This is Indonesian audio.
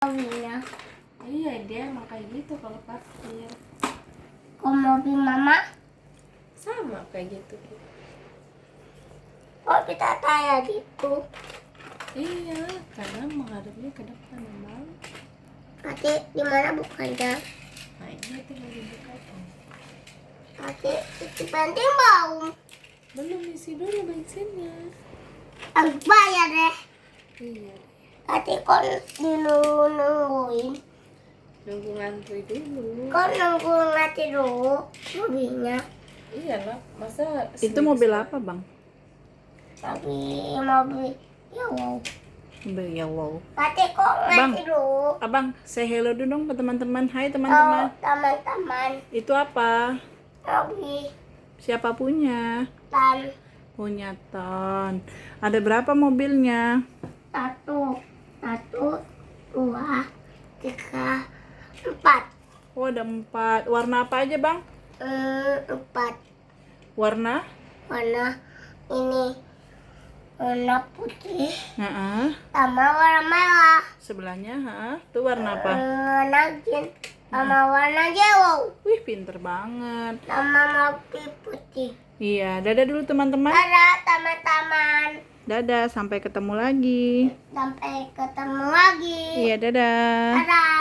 mobilnya. Iya, dia emang kayak gitu kalau parkir. Kok mobil mama? Sama kayak gitu. Kok kita kayak gitu? Iya, karena menghadapnya ke depan memang. Nanti gimana bukanya? Nah, ini tinggal dibuka. Nanti itu penting bau. Belum isi dulu bensinnya. Harus bayar deh. Iya, Nanti kok nungguin. nunggu ngantri dulu. Kok nunggu nanti dulu mobilnya? Iyalah, masa Itu mobil apa, Bang? Mobil ya wow. Mobil yellow. Nanti kok nanti dulu. Abang, say hello dulu dong ke teman-teman. Hai Oh, teman-teman. teman-teman. Itu apa? Mobil Siapa punya? dan Punya Ton. Ada berapa mobilnya? satu, dua, tiga, empat. Oh, ada 4. Warna apa aja, Bang? Empat. Warna? Warna ini warna putih Heeh. sama warna merah. Sebelahnya, heeh. Itu warna apa? Warna green sama warna yellow Wih, pinter banget. sama mobil putih. Iya, dadah dulu teman-teman. Dadah teman-teman. Dadah, sampai ketemu lagi. Sampai ketemu lagi. Iya, dadah. Dadah.